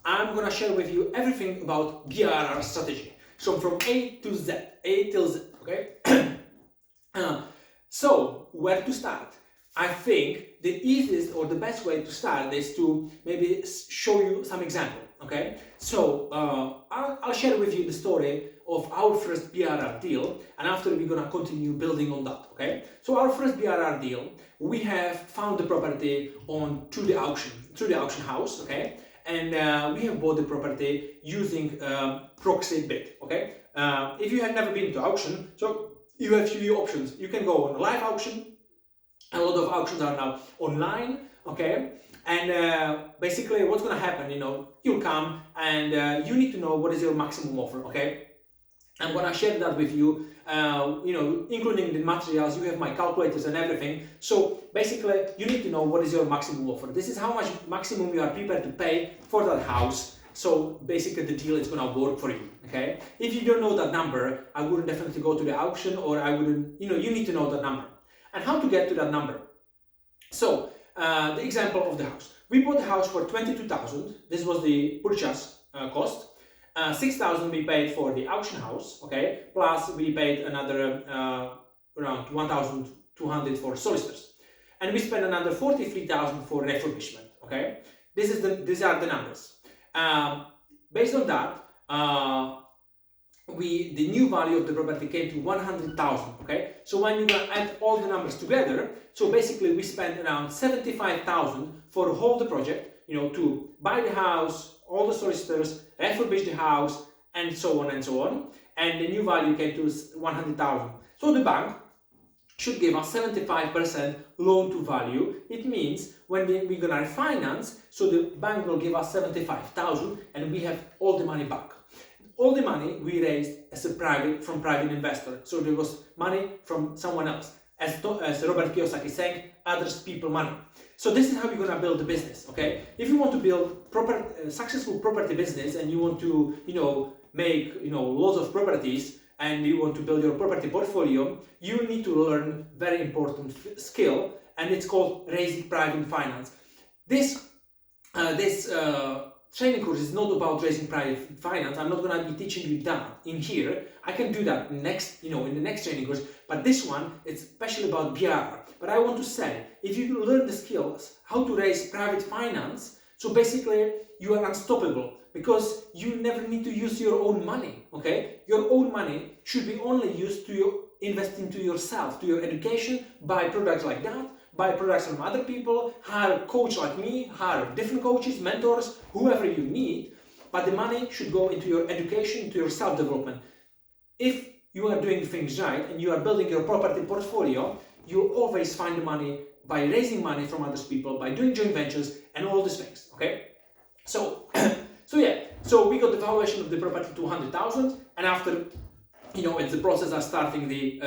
I'm gonna share with you everything about BRRR strategy. So from A to Z, A till Z, okay? So where to start? I think the easiest or the best way to start is to maybe show you some example, okay? So I'll share with you the story of our first BRRR deal, and after we're gonna continue building on that, okay? So our first BRRR deal, we have found the property through the auction house, okay? And we have bought the property using proxy bid, okay? If you have never been to auction, so you have few options. You can go on a live auction. A lot of auctions are now online, okay? And basically what's gonna happen, you'll come and you need to know what is your maximum offer, okay? I'm gonna share that with you, including the materials. You have my calculators and everything. So basically you need to know what is your maximum offer. This is how much maximum you are prepared to pay for that house. So basically the deal is gonna work for you, okay? If you don't know that number, I wouldn't definitely go to the auction, or I wouldn't, you need to know that number. And how to get to that number. So the example of the house. We bought the house for 22,000. This was the purchase cost. 6,000 we paid for the auction house, okay? Plus we paid another around 1,200 for solicitors. And we spent another 43,000 for refurbishment, okay? These are the numbers. Based on that, the new value of the property came to 100,000, okay? So when you're gonna add all the numbers together, so basically we spent around 75,000 for whole the project, to buy the house, all the solicitors, refurbish the house, and so on and so on. And the new value came to 100,000. So the bank should give us 75% loan to value. It means when we're gonna refinance, so the bank will give us 75,000 and we have all the money back. All the money we raised from private investor. So there was money from someone else. As Robert Kiyosaki saying, others people money. So this is how you're gonna build the business, okay? If you want to build successful property business and you want to, make, lots of properties and you want to build your property portfolio, you need to learn very important skill, and it's called raising private finance. This training course is not about raising private finance. I'm not going to be teaching you that in here. I can do that next, in the next training course. But this one, it's especially about BRRR. But I want to say, if you learn the skills, how to raise private finance, so basically you are unstoppable because you never need to use your own money, okay? Your own money should be only used to invest into yourself, to your education, buy products like that, buy products from other people, hire a coach like me, hire different coaches, mentors, whoever you need, but the money should go into your education, into your self-development. If you are doing things right and you are building your property portfolio, you always find the money by raising money from other people, by doing joint ventures and all these things, okay? So we got the valuation of the property to 100,000, and after, it's the process of starting the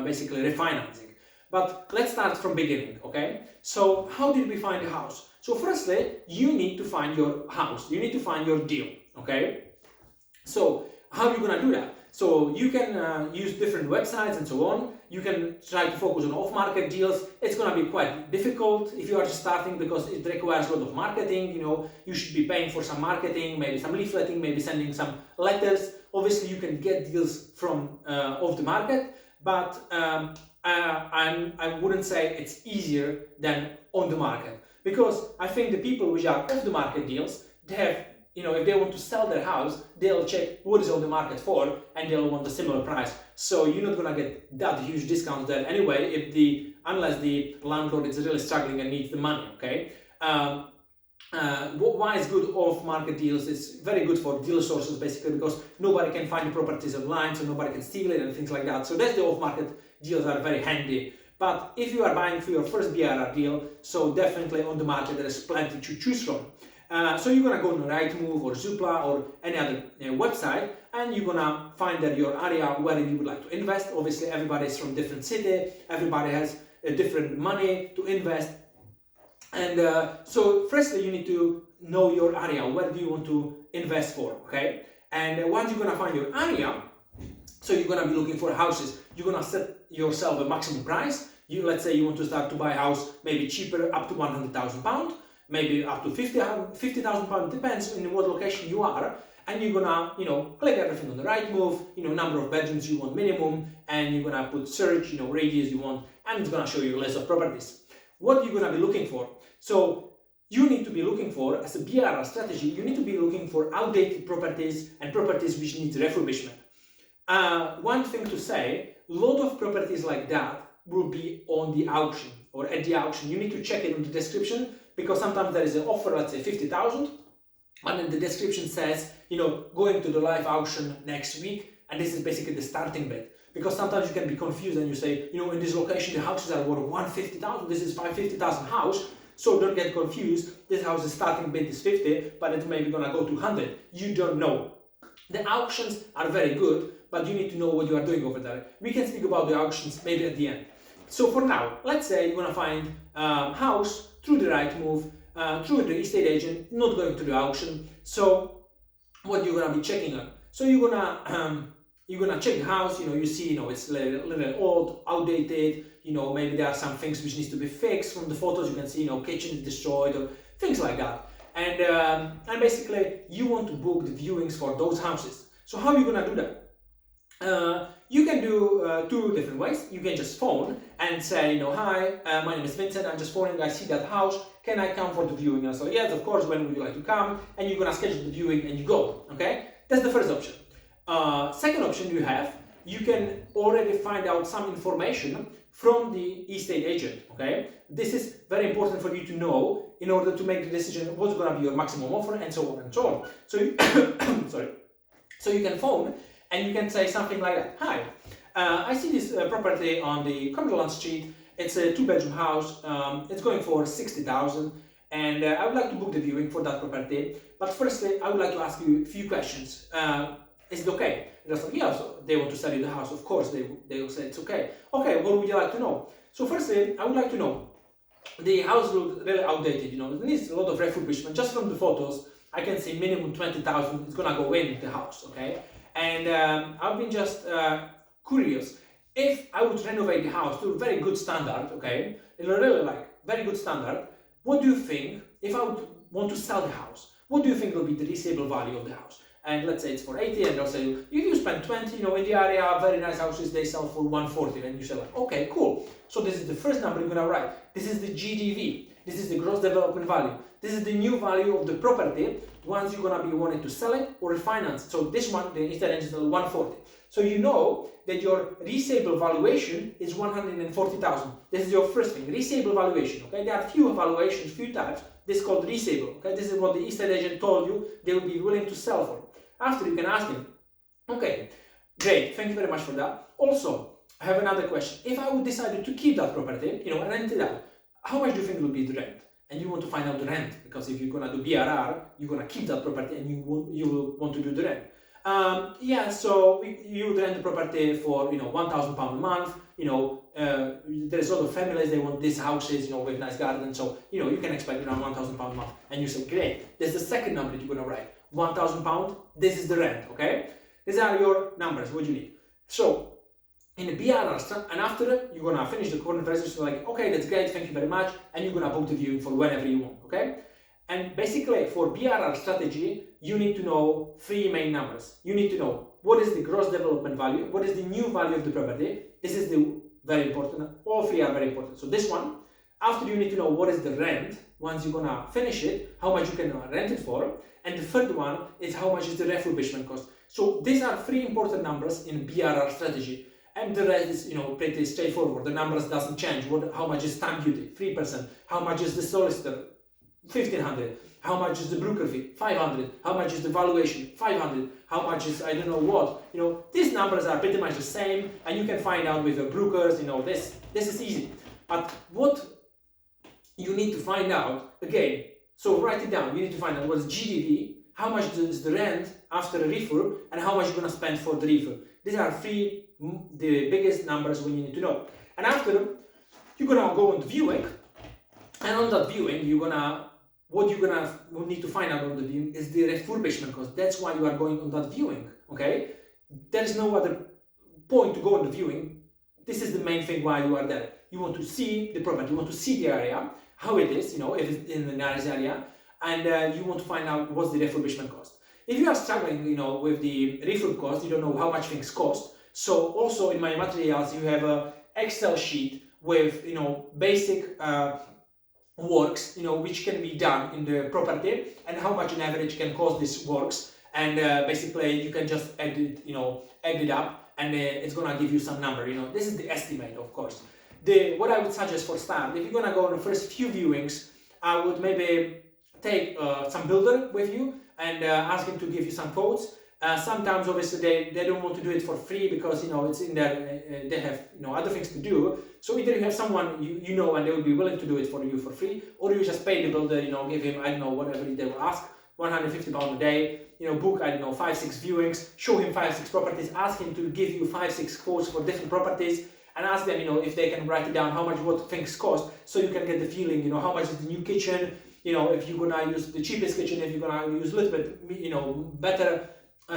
basically refinancing. But let's start from beginning, okay? So how did we find the house? So firstly, you need to find your house. You need to find your deal, okay? So how are you gonna do that? So you can use different websites and so on. You can try to focus on off-market deals. It's gonna be quite difficult if you are just starting because it requires a lot of marketing. You should be paying for some marketing, maybe some leafleting, maybe sending some letters. Obviously, you can get deals from off the market, but I wouldn't say it's easier than on the market, because I think the people which are off the market deals, they have, if they want to sell their house, they'll check what is on the market for and they'll want a similar price. So you're not gonna get that huge discount there anyway, unless the landlord is really struggling and needs the money, okay? Why is good off-market deals? It's very good for deal sources basically because nobody can find the properties online, so nobody can steal it and things like that. So that's the off-market deals are very handy. But if you are buying for your first BRRR deal, so definitely on the market there is plenty to choose from. So you're gonna go on Rightmove or Zoopla or any other website, and you're gonna find that your area where you would like to invest. Obviously, everybody is from different city, everybody has a different money to invest. And so firstly, you need to know your area. Where do you want to invest for, okay? And once you're gonna find your area, so you're gonna be looking for houses. You're gonna set yourself a maximum price. Let's say you want to start to buy a house maybe cheaper, up to £100,000. maybe up to 50,000 pounds, depends in what location you are. And you're gonna, click everything on the right move, number of bedrooms you want minimum, and you're gonna put search, radius you want, and it's gonna show you a list of properties. What you're gonna be looking for? So you need to be looking for, as a BRRR strategy, you need to be looking for outdated properties and properties which need refurbishment. One thing to say, a lot of properties like that will be on the auction or at the auction. You need to check it in the description, because sometimes there is an offer, let's say 50,000, and then the description says, going to the live auction next week, and this is basically the starting bid. Because sometimes you can be confused and you say, in this location the houses are worth 150,000, this is 550,000 house, so don't get confused. This house is starting bid is 50, but it's maybe gonna go to 100. You don't know. The auctions are very good, but you need to know what you are doing over there. We can speak about the auctions maybe at the end. So for now, let's say you're gonna find house through the right move, through the estate agent, not going to the auction. So what you're gonna be checking on? So you're gonna check the house. You see, it's a little old, outdated. Maybe there are some things which needs to be fixed. From the photos, you can see, kitchen is destroyed or things like that. And basically, you want to book the viewings for those houses. So how are you gonna do that? You can do two different ways. You can just phone and say, hi, my name is Vincent, I'm just phoning, I see that house, can I come for the viewing? And so, yes, of course, when would you like to come? And you're gonna schedule the viewing and you go, okay? That's the first option. Second option you can already find out some information from the estate agent, okay? This is very important for you to know in order to make the decision what's gonna be your maximum offer and so on and so on. So you, so you can phone and you can say something like that. Hi, I see this property on the Cumberland Street. It's a 2-bedroom house. It's going for 60,000, and I would like to book the viewing for that property. But firstly, I would like to ask you a few questions. Is it okay? And they're like, yeah, so they want to sell you the house. Of course, they will say it's okay. Okay, what would you like to know? So firstly, I would like to know, the house looks really outdated. It needs a lot of refurbishment. Just from the photos, I can see minimum 20,000. It's gonna go in the house, okay? And I've been just curious, if I would renovate the house to a very good standard, okay, really very good standard, what do you think, if I would want to sell the house, what do you think will be the resale value of the house? And let's say it's for 80, and they'll say, if you spend 20, in the area, very nice houses, they sell for 140, and you say like, okay, cool. So this is the first number you're gonna write. This is the GDV. This is the gross development value. This is the new value of the property once you're gonna be wanting to sell it or refinance. So this one, the estate agent is 140. So you know that your resale valuation is 140,000. This is your first thing, resale valuation. Okay, there are few valuations, few types. This is called resale. Okay, this is what the estate agent told you they will be willing to sell for. After, you can ask him, okay, great, thank you very much for that. Also, I have another question. If I would decide to keep that property, and rent it out, how much do you think will be the rent? And you want to find out the rent, because if you're gonna do BRR, you're gonna keep that property and you will want to do the rent. So you would rent the property for £1,000 a month. There's a lot of families, they want these houses, with nice gardens. So you can expect around £1,000 a month. And you say, great. There's the second number that you're gonna write. £1,000. This is the rent. Okay. These are your numbers. What you need. So in the BRR, and after you're gonna finish the conversation like, okay, that's great, thank you very much, and you're gonna book the viewing for whenever you want. Okay. And basically, for BRRR strategy, you need to know three main numbers. You need to know what is the gross development value, what is the new value of the property. This is the very important. All three are very important. So this one, after you need to know what is the rent, once you're gonna finish it, how much you can rent it for. And the third one is how much is the refurbishment cost. So these are three important numbers in BRRR strategy. And the rest is, pretty straightforward. The numbers doesn't change. How much is stamp duty? 3%. How much is the solicitor? 1,500. How much is the broker fee? 500. How much is the valuation? 500. How much is I don't know what? These numbers are pretty much the same, and you can find out with the brokers. This is easy. But what you need to find out again. So write it down. You need to find out what is GDV, how much is the rent after a refurb, and how much you're gonna spend for the refurb. These are the biggest numbers when you need to know. And after, you're gonna go on the viewing, and on that viewing, what you're gonna need to find out on the viewing is the refurbishment cost. That's why you are going on that viewing. Okay, there is no other point to go on the viewing. This is the main thing why you are there. You want to see the property, you want to see the area, how it is, if it's in the nice area, and you want to find out what's the refurbishment cost. If you are struggling, with the refurb cost, you don't know how much things cost. So also in my materials, you have a Excel sheet with, basic works, which can be done in the property and how much on average can cost these works. And basically you can just add it up, and it's gonna give you some number. This is the estimate, of course. What I would suggest for start, if you're gonna go on the first few viewings, I would maybe take some builder with you and ask him to give you some quotes. Sometimes obviously they don't want to do it for free because it's in there, they have other things to do. So either you have someone you know and they will be willing to do it for you for free, or you just pay the builder, give him, I don't know, whatever they will ask, £150 a day, book, I don't know, 5-6 viewings, show him 5-6 properties, ask him to give you 5-6 quotes for different properties, and ask them, if they can write it down, how much what things cost, so you can get the feeling, how much is the new kitchen, if you're gonna use the cheapest kitchen, if you're gonna use a little bit, better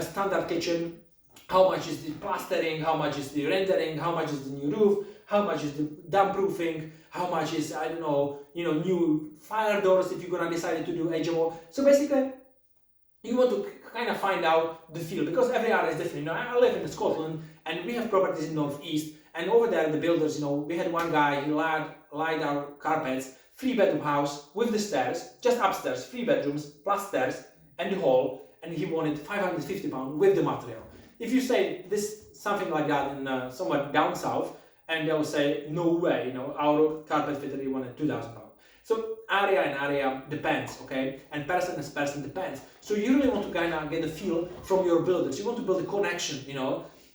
standard kitchen, how much is the plastering, how much is the rendering, how much is the new roof, how much is the damp proofing, how much is, I don't know, new fire doors if you're gonna decide to do HMO. So basically, you want to kind of find out the feel, because every area is different. I live in Scotland and we have properties in Northeast, and over there the builders, we had one guy, he laid our carpets, 3-bedroom house with the stairs, just upstairs, 3 bedrooms plus stairs and the hall, and he wanted £550 with the material. If you say this something like that in somewhere down south, and they'll say no way, our carpet fitter he wanted £2,000. So area and area depends, okay, and person as person depends. So you really want to kind of get a feel from your builders. You want to build a connection,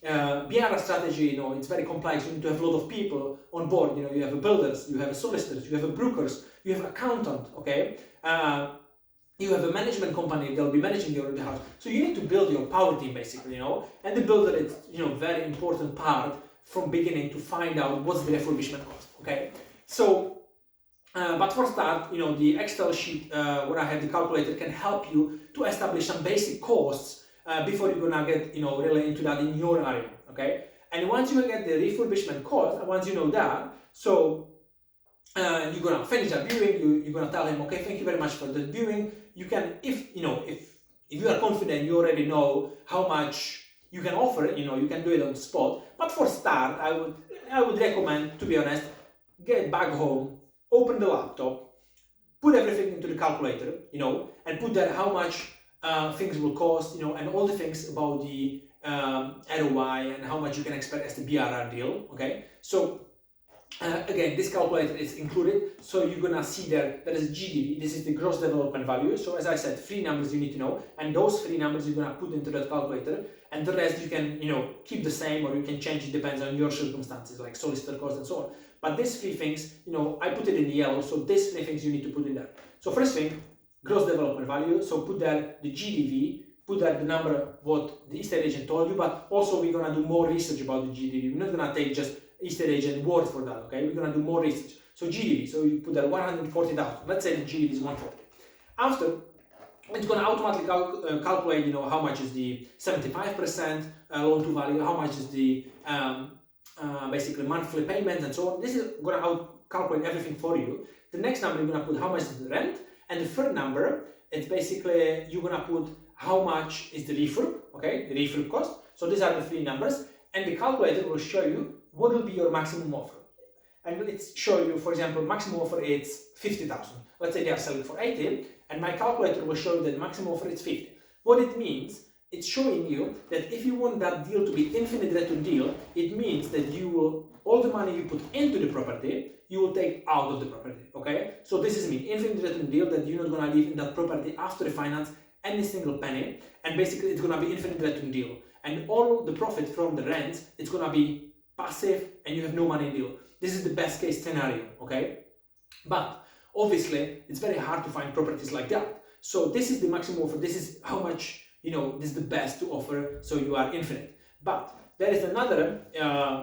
BRRR strategy, it's very complex. You need to have a lot of people on board. You have builders, you have solicitors, you have brokers, you have accountant, okay. You have a management company, they'll be managing your house. So you need to build your power team basically, and the builder is, very important part from beginning to find out what's the refurbishment cost, okay? So, but for start, the Excel sheet where I have the calculator can help you to establish some basic costs before you're gonna get, really into that in your area, okay? And once you get the refurbishment cost, once you know that, so you're gonna finish that viewing, you're gonna tell him, okay, thank you very much for the viewing. You can, if you are confident, you already know how much you can offer, you can do it on the spot. But for start, I would recommend, to be honest, get back home, open the laptop, put everything into the calculator, and put there how much things will cost, and all the things about the ROI and how much you can expect as the BRRR deal, okay? So again, this calculator is included, so you're gonna see there is GDV, this is the gross development value. So as I said, 3 numbers you need to know, and those 3 numbers you're gonna put into that calculator, and the rest you can, keep the same, or you can change, it depends on your circumstances, like solicitor cost and so on. But these 3 things, I put it in yellow, so these 3 things you need to put in there. So first thing, gross development value, so put there the GDV, put there the number what the estate agent told you, but also we're gonna do more research about the GDV. We're not gonna take just estate agent word for that, okay? We're gonna do more research. So GDV, so you put there 140,000. Let's say the GDV is 140. After, it's gonna automatically calculate, how much is the 75% loan to value, how much is the basically monthly payments and so on. This is gonna calculate everything for you. The next number you're gonna put how much is the rent, and the third number, it's basically you're gonna put how much is the refurb, okay? The refurb cost. So these are the 3 numbers, and the calculator will show you what will be your maximum offer. And let's show you, for example, maximum offer is 50,000. Let's say they are selling for 80, and my calculator will show you that maximum offer is 50. What it means, it's showing you that if you want that deal to be infinite return deal, it means that you will, all the money you put into the property, you will take out of the property, okay? So this is infinite return deal, that you're not gonna leave in that property after the finance any single penny, and basically it's gonna be infinite return deal. And all the profit from the rent, it's gonna be passive, and you have no money in deal. This is the best case scenario, okay? But obviously, it's very hard to find properties like that. So this is the maximum offer. This is how much, this is the best to offer, so you are infinite. But there is another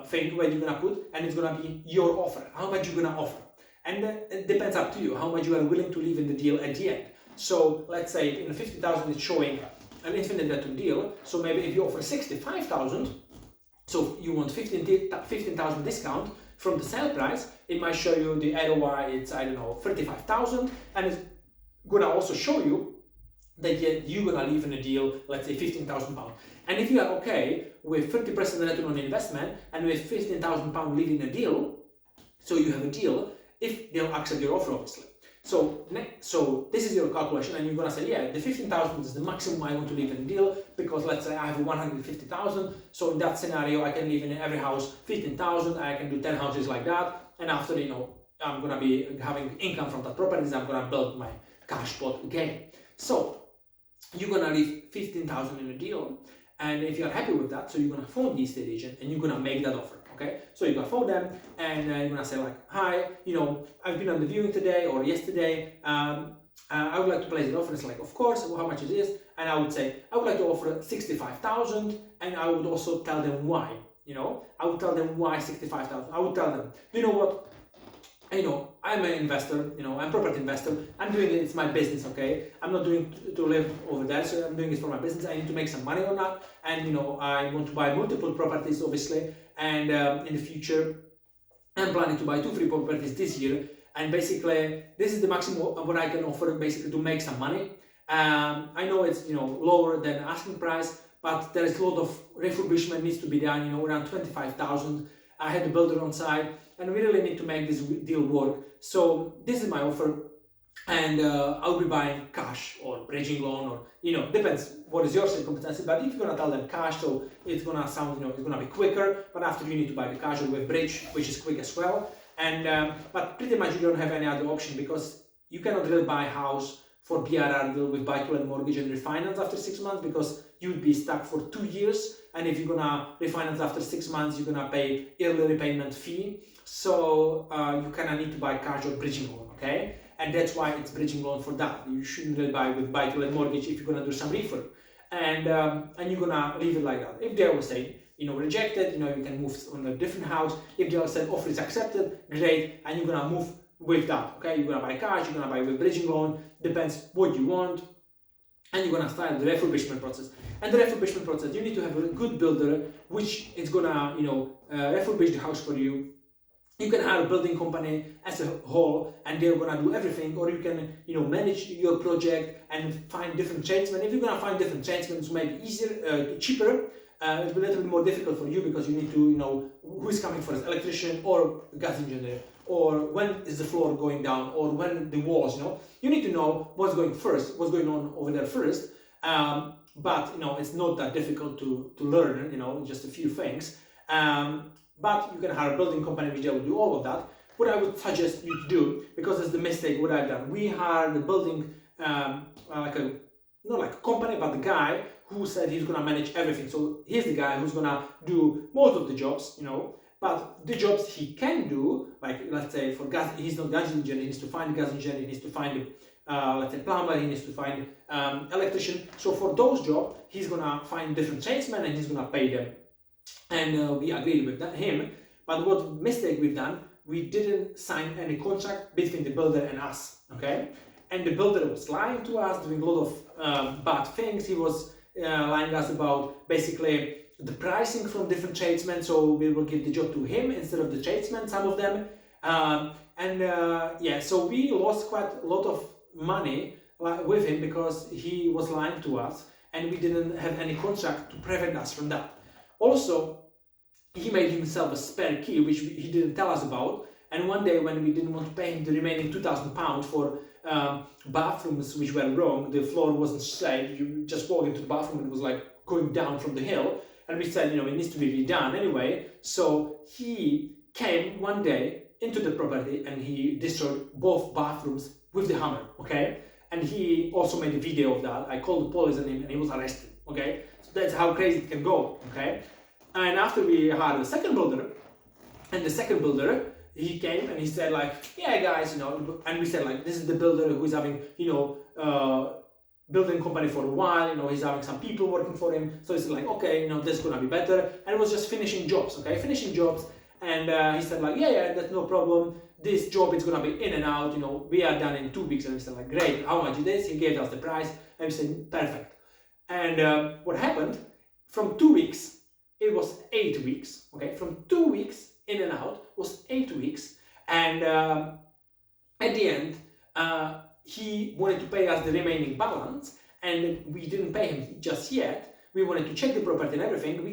thing where you're gonna put, and it's gonna be your offer, how much you're gonna offer. And it depends up to you, how much you are willing to leave in the deal at the end. So let's say in 50,000 it's showing an infinite return deal. So maybe if you offer 65,000, so you want 15,000 discount, from the sale price, it might show you the ROI, it's, I don't know, 35,000, and it's gonna also show you that you're gonna leave in a deal, let's say £15,000. And if you are okay with 30% return on investment and with £15,000 leaving a deal, so you have a deal, if they'll accept your offer, obviously. So this is your calculation, and you're gonna say, yeah, the 15,000 is the maximum I want to leave in a deal, because let's say I have 150,000. So in that scenario, I can leave in every house 15,000. I can do 10 houses like that, and after, you know, I'm gonna be having income from that properties. I'm gonna build my cash pot again. So you're gonna leave 15,000 in a deal, and if you're happy with that, so you're gonna phone the estate agent and you're gonna make that offer. Okay, so you're gonna phone them and you're gonna say like, hi, you know, I've been on the viewing today or yesterday. I would like to place an offer. It's like, of course, how much it is? And I would say, I would like to offer 65,000, and I would also tell them why. You know, I would tell them why 65,000. I would tell them, you know what? You know, I'm an investor, you know, I'm a property investor. I'm doing it, it's my business, okay? I'm not doing to live over there, so I'm doing it for my business. I need to make some money on that. And, you know, I want to buy multiple properties, obviously. And in the future, I'm planning to buy 2-3 properties this year. And basically, this is the maximum what I can offer, basically, to make some money. I know it's, you know, lower than asking price, but there is a lot of refurbishment needs to be done, you know, around 25,000. I had the builder on site, and we really need to make this deal work. So this is my offer, and I'll be buying cash or bridging loan, or, you know, depends what is your circumstance. But if you're gonna tell them cash, so it's gonna sound, you know, it's gonna be quicker. But after, you need to buy the cash or with bridge, which is quick as well. And but pretty much you don't have any other option, because you cannot really buy a house for BRRR deal with buy-to-let mortgage and refinance after 6 months, because you would be stuck for 2 years. And if you're gonna refinance after 6 months, you're gonna pay early repayment fee. So you kind of need to buy cash or bridging loan, okay? And that's why it's bridging loan for that. You shouldn't really buy with buy-to-let mortgage if you're gonna do some refurb. And you're gonna leave it like that. If they will say, you know, rejected, you know, you can move on a different house. If they will say offer is accepted, great, and you're gonna move with that, okay? You're gonna buy cash, you're gonna buy with bridging loan, depends what you want, and you're gonna start the refurbishment process. And the refurbishment process, you need to have a good builder which is gonna, you know, refurbish the house for you. You can hire a building company as a whole, and they're gonna do everything, or you can, you know, manage your project and find different tradesmen. If you're gonna find different tradesmen, it's maybe easier, cheaper. It'll be a little bit more difficult for you, because you need to, you know, who is coming first, electrician or gas engineer, or when is the floor going down, or when the walls, you know. You need to know what's going first, what's going on over there first. But, you know, it's not that difficult to learn, you know, just a few things. But you can hire a building company which will do all of that. What I would suggest you to do, because it's the mistake what I've done, we hired the building, not like a company, but the guy who said he's gonna manage everything. So he's the guy who's gonna do most of the jobs, you know. But the jobs he can do, like let's say for gas, he's not gas engineer, he needs to find the gas engineer, he needs to find let's say plumber, he needs to find electrician. So for those jobs, he's gonna find different tradesmen and he's gonna pay them. And we agreed with him. But what mistake we've done, we didn't sign any contract between the builder and us, okay? And the builder was lying to us, doing a lot of bad things. He was lying us about basically the pricing from different tradesmen, so we will give the job to him instead of the tradesmen, some of them. Yeah, so we lost quite a lot of money with him because he was lying to us, and we didn't have any contract to prevent us from that. Also, he made himself a spare key, which he didn't tell us about. And one day when we didn't want to pay him the remaining £2,000 for bathrooms which were wrong, the floor wasn't straight, you just walk into the bathroom and it was like going down from the hill. And we said, you know, it needs to be redone anyway. So he came one day into the property and he destroyed both bathrooms with the hammer, okay? And he also made a video of that. I called the police on him and he was arrested, okay? So that's how crazy it can go, okay? And after we had a second builder, and the second builder, he came and he said like, yeah guys, you know, and we said like, this is the builder who is having, you know, building company for a while, you know, he's having some people working for him. So he's like, okay, you know, this is gonna be better. And it was just finishing jobs, okay, finishing jobs. And he said like, yeah, that's no problem. This job is gonna be in and out, you know, we are done in 2 weeks. And we said like, great, how much it is? He gave us the price and we said, perfect. And what happened, from 2 weeks, it was 8 weeks, okay? From 2 weeks, in and out was 8 weeks, and at the end, he wanted to pay us the remaining balance, and we didn't pay him just yet. We wanted to check the property and everything.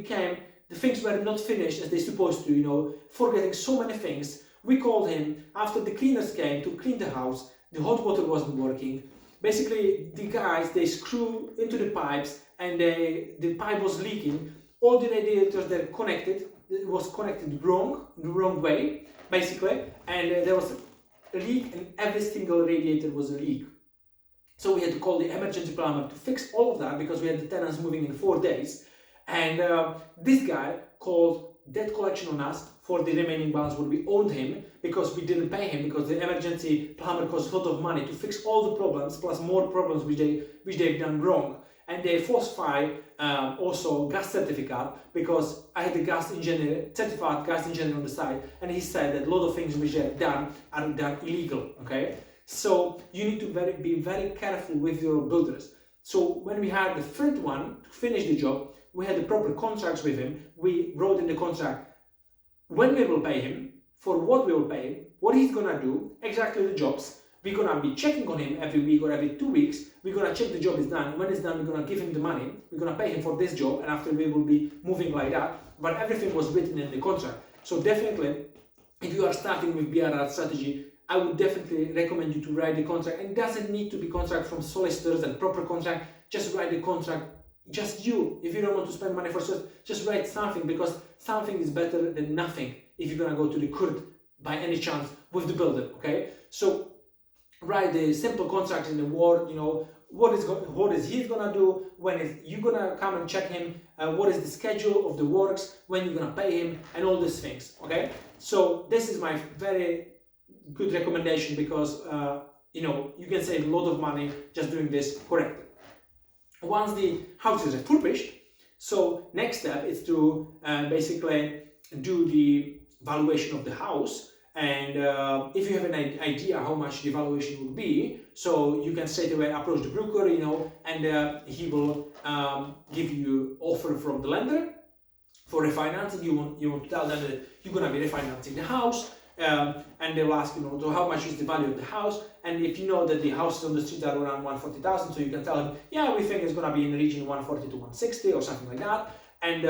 The things were not finished as they're supposed to, forgetting so many things. We called him after the cleaners came to clean the house. The hot water wasn't working. Basically, the guys, they screw into the pipes, and the pipe was leaking. All the radiators that it was connected the wrong way, basically, and there was a leak, and every single radiator was a leak. So we had to call the emergency plumber to fix all of that, because we had the tenants moving in 4 days. And this guy called debt collection on us for the remaining balance what we owed him, because we didn't pay him, because the emergency plumber cost a lot of money to fix all the problems, plus more problems which they've done wrong. And they falsify also gas certificate, because I had the certified gas engineer on the side, and he said that a lot of things which are done illegal. Okay, so you need to be very careful with your builders. So when we had the third one to finish the job, we had the proper contracts with him. We wrote in the contract when we will pay him, for what we will pay him, what he's gonna do, exactly the jobs. We're gonna be checking on him every week or every 2 weeks. We're gonna check the job is done. When it's done, we're gonna give him the money. We're gonna pay him for this job, and after we will be moving like that. But everything was written in the contract. So definitely, if you are starting with BRRR strategy, I would definitely recommend you to write the contract. And it doesn't need to be contract from solicitors and proper contract. Just write the contract. Just you. If you don't want to spend money for solicitors, just write something, because something is better than nothing if you're gonna go to the court by any chance with the builder. Okay, so write the simple contract in the word, what is he gonna do, when is you gonna come and check him, what is the schedule of the works, when you're gonna pay him, and all these things. Okay, so this is my very good recommendation, because you can save a lot of money just doing this correctly. Once the house is refurbished, so next step is to basically do the valuation of the house. And if you have an idea how much the valuation will be, so you can straight away approach the broker, and he will give you offer from the lender for refinancing. You want to tell them that you're gonna be refinancing the house, and they will ask so how much is the value of the house. And if you know that the houses on the street are around 140,000, so you can tell them, yeah, we think it's gonna be in the region 140 to 160 or something like that. And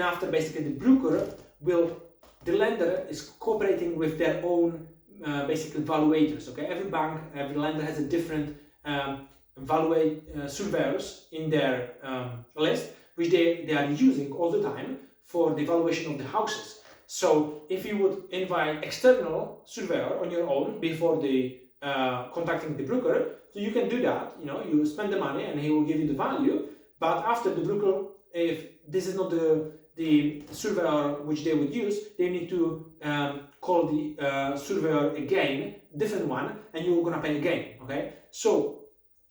after basically the broker the lender is cooperating with their own basically valuators. Okay, every bank, every lender has a different surveyors in their list, which they are using all the time for the valuation of the houses. So if you would invite external surveyor on your own before the contacting the broker, so you can do that. You spend the money and he will give you the value. But after the broker, if this is not the surveyor which they would use, they need to call the surveyor again, different one, and you're gonna pay again. Okay, so,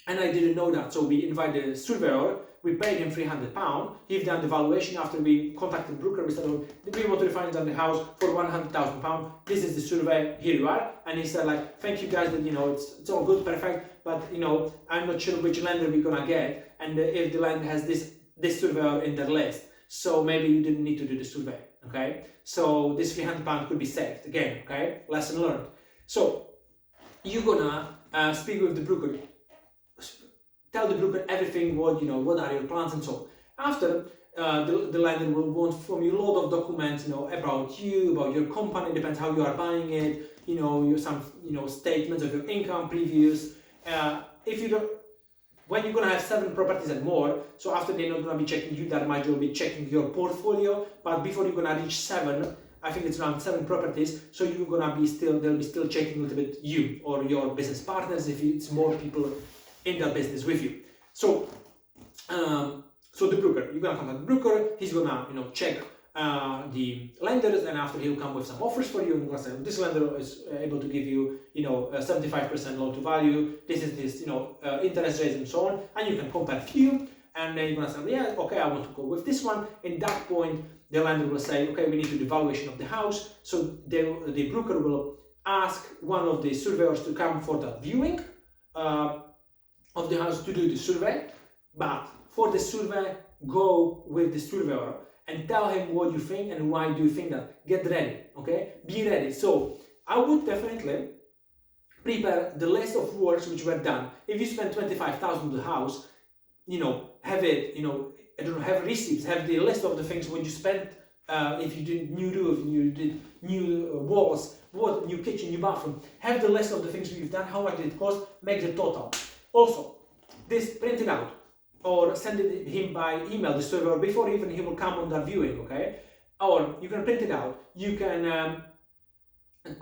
and I didn't know that, so we invited the surveyor. We paid him £300. He's done the valuation. After we contacted the broker, we said, we want to refinance the house for £100,000. This is the survey. Here you are. And he said, thank you guys, that it's all good, perfect. But I'm not sure which lender we're gonna get, and if the lender has this surveyor in their list, so maybe you didn't need to do the survey. Okay, so this £300 could be saved again. Okay, lesson learned. So you're gonna speak with the broker. Tell the broker everything, what are your plans and so on. After, the lender will want from you a lot of documents, about you, about your company, depends how you are buying it, some statements of your income, previous. If you don't, when you're gonna have 7 properties and more, so after they're not gonna be checking you that much, they'll be checking your portfolio. But before you're gonna reach 7, I think it's around 7 properties, so you're gonna be they'll be still checking a little bit you or your business partners if it's more people in that business with you. So, so the broker, you're gonna contact the broker. He's gonna, check the lenders, and after he'll come with some offers for you. And gonna say, this lender is able to give you, a 75% loan to value. This is this, interest rates and so on. And you can compare few. And then you're gonna say, yeah, okay, I want to go with this one. In that point, the lender will say, okay, we need to do the valuation of the house. So the broker will ask one of the surveyors to come for that viewing of the house to do the survey. But for the survey, go with the surveyor and tell him what you think and why do you think that. Get ready, okay? Be ready. So I would definitely prepare the list of works which were done. If you spend 25,000 on the house, have it, I don't know, have receipts, have the list of the things when you spent. If you did new roof, you did new walls, new kitchen, new bathroom, have the list of the things you've done, how much did it cost, make the total. Also, this print it out or send it him by email, the surveyor, before even he will come on that viewing, okay? Or you can print it out. You can,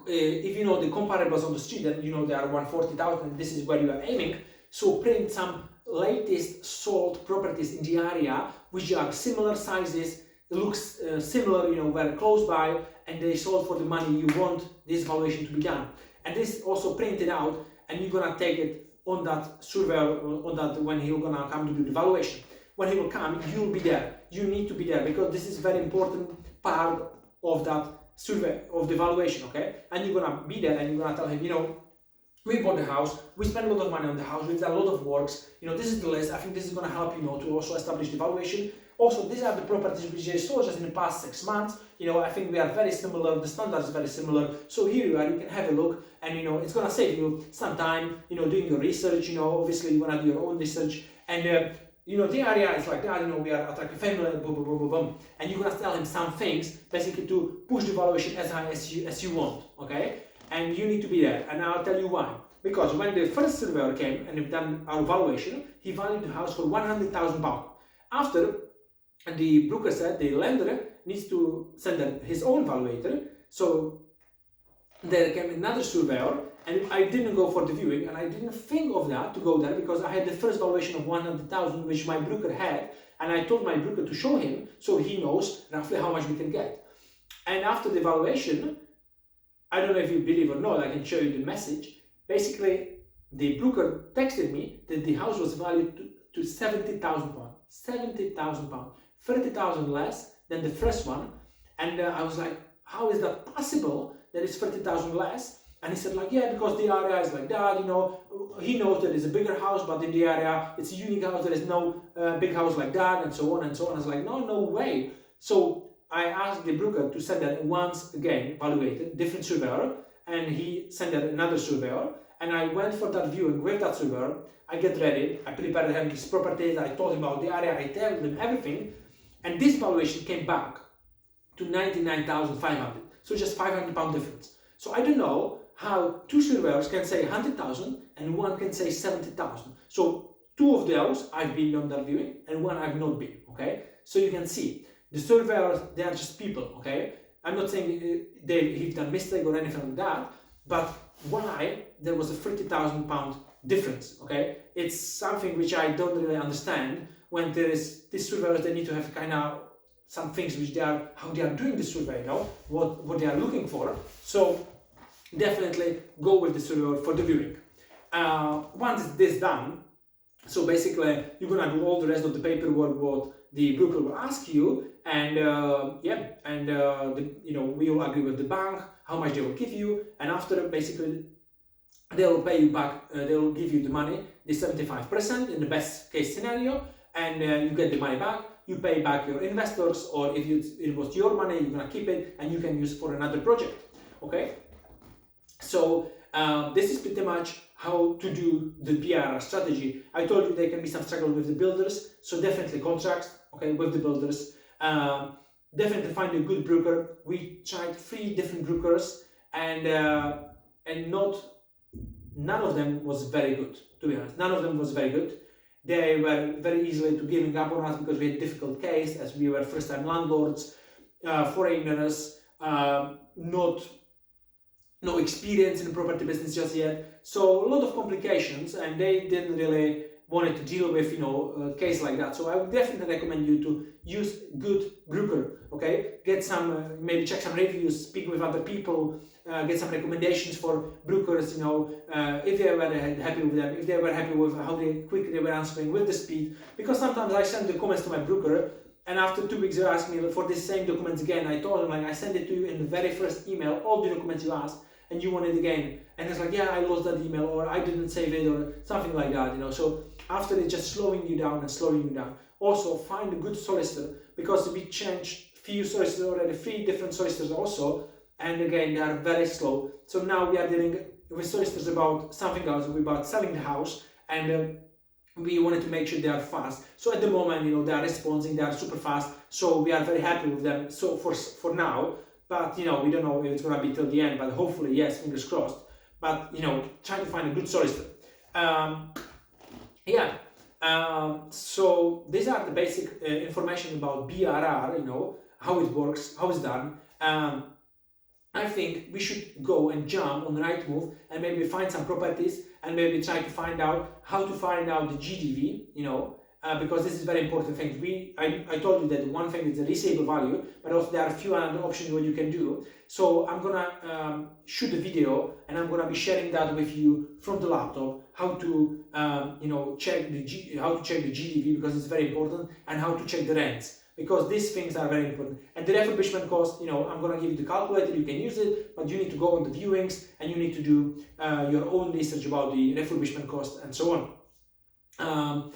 if you know the comparables on the street, then there are 140,000 and this is where you are aiming. So print some latest sold properties in the area which are similar sizes, looks similar, very close by, and they sold for the money you want this valuation to be done. And this also printed out, and you're gonna take it on that surveyor, on that when he's gonna come to do the valuation. When he will come, you'll be there. You need to be there because this is very important part of that survey of the valuation, okay? And you're gonna be there and you're gonna tell him, we bought the house, we spent a lot of money on the house, we've done a lot of works, this is the list. I think this is gonna help to also establish the valuation. Also, these are the properties which they sold just in the past 6 months. I think we are very similar, the standards is very similar. So here you are, you can have a look, and it's gonna save you some time, doing your research. Obviously you wanna do your own research, and the area is like that. We are attractive family, boom, boom, boom, boom, boom, and you're gonna tell him some things basically to push the valuation as high as you want, okay? And you need to be there, and I'll tell you why. Because when the first surveyor came and done our valuation, he valued the house for £100,000. After, the broker said the lender needs to send his own valuator. So there came another surveyor, and I didn't go for the viewing, and I didn't think of that to go there because I had the first valuation of 100,000 which my broker had, and I told my broker to show him so he knows roughly how much we can get. And after the valuation, I don't know if you believe or not, I can show you the message. Basically, the broker texted me that the house was valued to £70,000. £70,000. 30,000 less than the first one. And I was like, how is that possible that it's 30,000 less? And he said, yeah, because the area is like that, he knows that it's a bigger house, but in the area it's a unique house, there is no big house like that, and so on and so on. I was like, no way. So I asked the broker to send that once again, evaluated, different surveyor, and he sent that another surveyor, and I went for that viewing with that surveyor. I get ready, I prepared him his properties, I told him about the area, I told him everything, and this valuation came back to 99,500, so just £500 difference. So I don't know how two surveyors can say 100,000 and one can say 70,000. So two of those I've been on that viewing and one I've not been, okay? So you can see, the surveyors, they are just people, okay? I'm not saying he've done mistake or anything like that, but why there was a £30,000 difference, okay? It's something which I don't really understand. When there is these surveyors, they need to have kind of some things which how they are doing the survey, what they are looking for. So definitely go with the surveyor for the viewing. Once this done, so basically you're gonna do all the rest of the paperwork what the broker will ask you, and we will agree with the bank how much they will give you, and after basically they will pay you back. They will give you the money, the 75% in the best case scenario, and you get the money back. You pay back your investors, or if it was your money, you're gonna keep it and you can use for another project. Okay. So this is pretty much how to do the BRRR strategy. I told you there can be some struggle with the builders, so definitely contracts, okay, with the builders. Definitely find a good broker. We tried 3 different brokers, and none of them was very good, to be honest. None of them was very good. They were very easily to giving up on us because we had difficult case, as we were first-time landlords, foreigners, no experience in the property business just yet. So a lot of complications, and they didn't really wanted to deal with a case like that. So I would definitely recommend you to use good broker. Okay, get some maybe check some reviews, speak with other people, get some recommendations for brokers. If they were happy with them, if they were happy with how quickly they were answering, with the speed. Because sometimes I send the comments to my broker, and after 2 weeks they ask me for the same documents again. I told them, I sent it to you in the very first email, all the documents you asked, and you want it again. and it's like, yeah, I lost that email, or I didn't save it, or something like that, So after it's just slowing you down and slowing you down. Also, find a good solicitor, because we changed few solicitors already, 3 different solicitors also, and again, they are very slow. So now we are dealing with solicitors about something else, about selling the house, and we wanted to make sure they are fast. So at the moment, they are responding, they are super fast, so we are very happy with them. So for now, but we don't know if it's gonna be till the end, but hopefully yes, fingers crossed. But try to find a good solicitor. So these are the basic information about BRR. How it works, how it's done. I think we should go and jump on the right move and maybe find some properties and maybe try to find out how to find out the GDV, because this is very important thing. I told you that one thing is the resaleable value, but also there are a few other options what you can do. So I'm gonna shoot a video and I'm gonna be sharing that with you from the laptop, how to check the GDV, because it's very important, and how to check the rents, because these things are very important. And the refurbishment cost, I'm going to give you the calculator, you can use it, but you need to go on the viewings and you need to do your own research about the refurbishment cost and so on.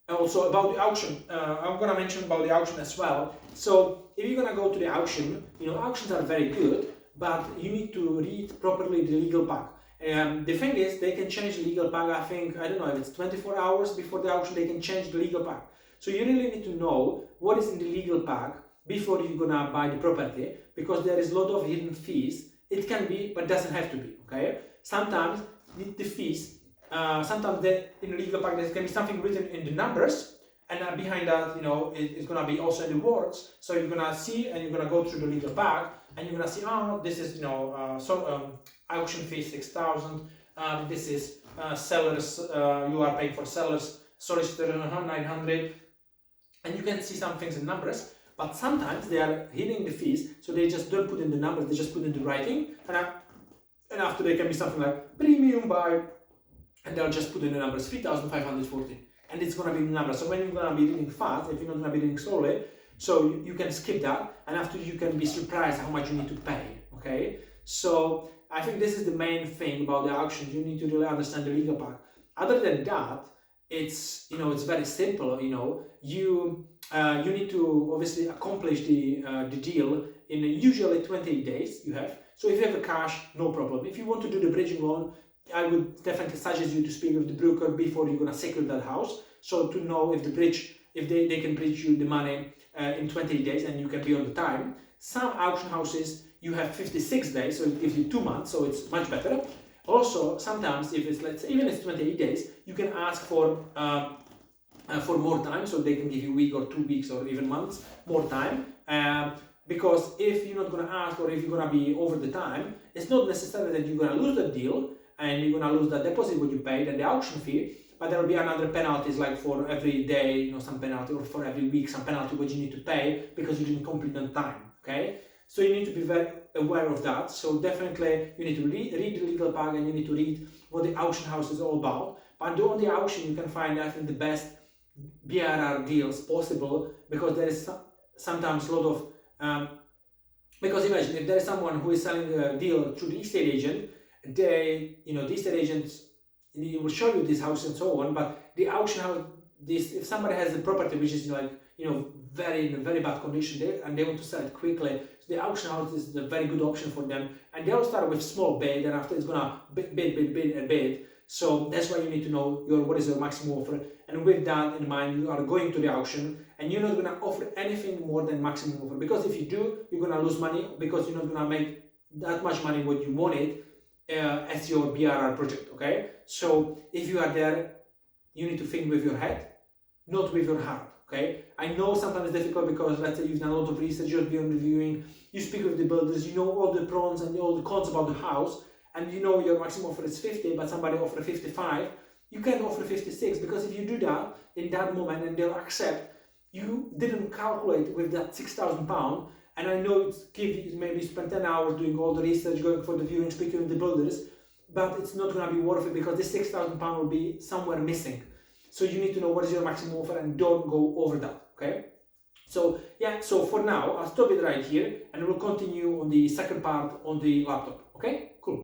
Also about the auction, I'm going to mention about the auction as well. So if you're going to go to the auction, auctions are very good, but you need to read properly the legal pack. The thing is, they can change the legal pack, I don't know if it's 24 hours before the auction, they can change the legal pack. So you really need to know what is in the legal pack before you're gonna buy the property, because there is a lot of hidden fees. It can be, but doesn't have to be, okay? Sometimes the fees, sometimes in the legal pack there can be something written in the numbers, and behind that, it's gonna be also in the words. So you're gonna see, and you're gonna go through the legal pack, and you're gonna see, this is, auction fee 6,000. This is sellers. You are paying for sellers. Solicitor 900. And you can see some things in numbers, but sometimes they are hiding the fees, so they just don't put in the numbers, they just put in the writing, and after there can be something like premium by, and they'll just put in the numbers 3,540, and it's going to be the numbers. So when you're going to be reading fast, if you're not going to be reading slowly, so you can skip that, and after you can be surprised how much you need to pay, okay? So I think this is the main thing about the auctions. You need to really understand the legal pack. Other than that, it's it's very simple. You need to obviously accomplish the deal in usually 28 days. You have. So if you have a cash, no problem. If you want to do the bridging loan, I would definitely suggest you to speak with the broker before you're gonna secure that house, so to know if they can bridge you the money in 28 days and you can be on the time. Some auction houses you have 56 days, so it gives you 2 months, so it's much better. Also, sometimes if it's, let's say, even if it's 28 days, you can ask for more time, so they can give you a week or 2 weeks or even months more time. Because if you're not going to ask, or if you're going to be over the time, it's not necessary that you're going to lose that deal and you're going to lose that deposit what you paid and the auction fee, but there will be another penalties, like for every day, some penalty, or for every week some penalty what you need to pay because you didn't complete on time. Okay, so you need to be very aware of that. So definitely you need to read the legal pack, and you need to read what the auction house is all about. But on the auction you can find, I think, the best BRR deals possible, because there is sometimes a lot of because imagine if there is someone who is selling a deal through the estate agent, the estate agents will show you this house and so on, but the auction house, if somebody has a property which is very in a very bad condition and they want to sell it quickly, so the auction house is a very good option for them, and they'll start with small bid, and after it's gonna bid. So that's why you need to know what is your maximum offer, and with that in mind you are going to the auction, and you're not going to offer anything more than maximum offer, because if you do, you're going to lose money, because you're not going to make that much money what you wanted as your BRR project. Okay, so if you are there, you need to think with your head, not with your heart. Okay, I know sometimes it's difficult, because let's say you've done a lot of research, you're doing reviewing, you speak with the builders, you know all the pros and all the cons about the house, and your maximum offer is 50, but somebody offer 55, you can't offer 56, because if you do that in that moment and they'll accept, you didn't calculate with that £6,000, and I know maybe spend 10 hours doing all the research, going for the viewing, speaking with the builders, but it's not going to be worth it, because this £6,000 will be somewhere missing. So you need to know what is your maximum offer and don't go over that, okay? So yeah, so for now, I'll stop it right here, and we'll continue on the second part on the laptop, okay?